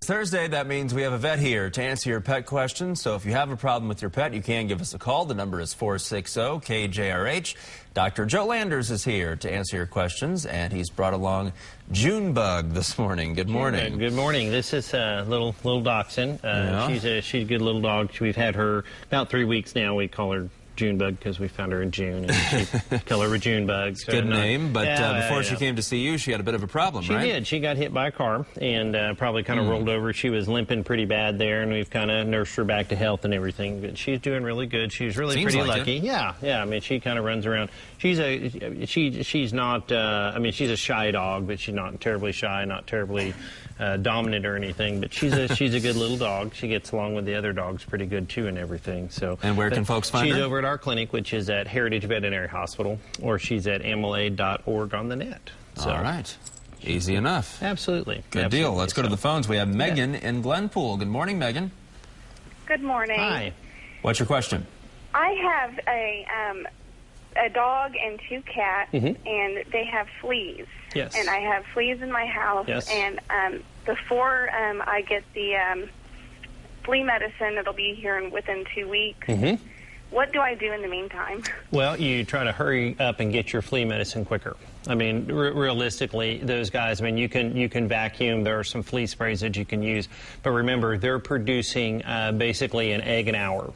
Thursday. That means we have a vet here to answer your pet questions. So if you have a problem with your pet, you can give us a call. The number is 460-KJRH. Dr. Joe Landers is here to answer your questions, and he's brought along Junebug this morning. Good morning. Good morning. This is little dachshund. She's a good little dog. We've had her about 3 weeks now. We call her Junebug because we found her in June, and she call her Junebug. So good name, but before she came to see you, she had a bit of a problem, right? She did. She got hit by a car and probably kind of rolled over. She was limping pretty bad there, and we've kind of nursed her back to health and everything. But she's doing really good. She's really pretty lucky. Yeah. I mean, she kind of runs around. She's not. I mean, she's a shy dog, but she's not terribly shy, not terribly dominant or anything. But she's a good little dog. She gets along with the other dogs pretty good too, and everything. So. And where can folks find her? She's over at our clinic, which is at Heritage Veterinary Hospital, or she's at animalaid.org on the net. So. All right. Easy enough. Absolutely. Good deal. Let's go to the phones. We have Megan in Glenpool. Good morning, Megan. Good morning. Hi. What's your question? I have a dog and 2 cats, and they have fleas. Yes. And I have fleas in my house. Yes. And before I get the flea medicine, it'll be here within 2 weeks. What do I do in the meantime? Well, you try to hurry up and get your flea medicine quicker. I mean, realistically, those guys, I mean, you can vacuum. There are some flea sprays that you can use. But remember, they're producing basically an egg an hour.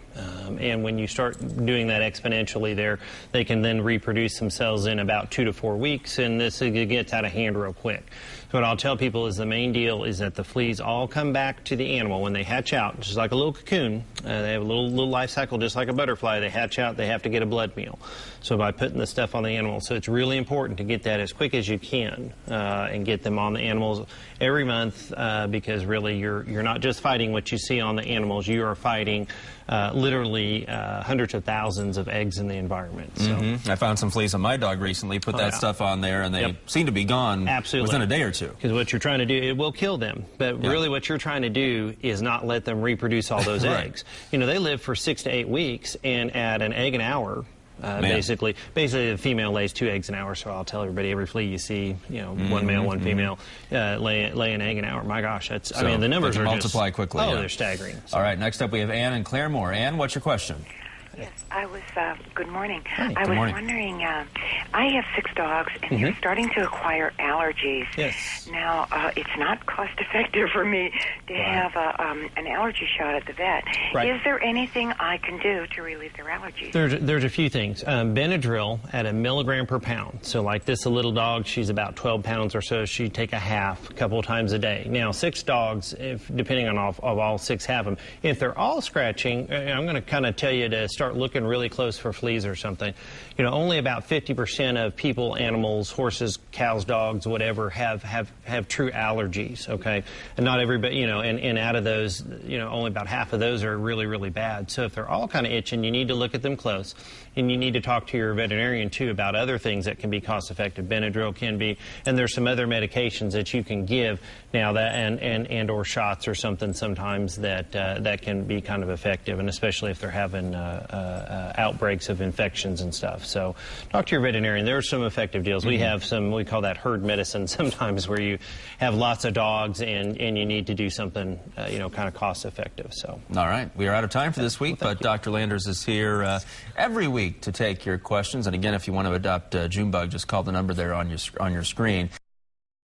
And when you start doing that exponentially they can then reproduce themselves in about 2 to 4 weeks, and it gets out of hand real quick. So what I'll tell people is the main deal is that the fleas all come back to the animal when they hatch out, just like a little cocoon. They have a little life cycle just like a butterfly. They hatch out, they have to get a blood meal. So by putting the stuff on the animal, so it's really important to get that as quick as you can and get them on the animals every month because really you're not just fighting what you see on the animals, you are fighting literally hundreds of thousands of eggs in the environment. So. I found some fleas on my dog recently, put that stuff on there, and they seem to be gone within a day or two. Because what you're trying to do, it will kill them, but really what you're trying to do is not let them reproduce all those eggs. You know, they live for 6 to 8 weeks, and at an egg an hour, basically the female lays 2 eggs an hour. So I'll tell everybody, every flea you see, you know, one male, one female, lay an egg an hour. My gosh, that's I mean the numbers are multiply quickly. Oh, they're staggering. So. All right, next up we have Ann in Claremore. Ann, what's your question? Yes, I was, good morning. Hi. I was wondering, I have 6 dogs, and they're starting to acquire allergies. Yes. Now, it's not cost effective for me to have an allergy shot at the vet. Is there anything I can do to relieve their allergies? There's a few things. Benadryl at 1 milligram per pound. So like this, a little dog, she's about 12 pounds or so. She'd take a half a couple of times a day. Now, 6 dogs, depending on if all 6 have them, if they're all scratching, I'm going to kind of tell you to start looking really close for fleas or something. You know, only about 50% of people, animals, horses, cows, dogs, whatever, have true allergies, okay? And not everybody, you know, and out of those, you know, only about half of those are really, really bad. So if they're all kind of itching, you need to look at them close. And you need to talk to your veterinarian, too, about other things that can be cost-effective. Benadryl can be, and there's some other medications that you can give now that, and or shots or something sometimes that can be kind of effective, and especially if they're having outbreaks of infections and stuff. So talk to your veterinarian. There are some effective deals. We have some, we call that herd medicine sometimes, where you have lots of dogs and you need to do something, you know, kind of cost-effective. So. All right. We are out of time for this week, but Dr. Landers is here every week to take your questions. And again, if you want to adopt Junebug, just call the number there on your screen.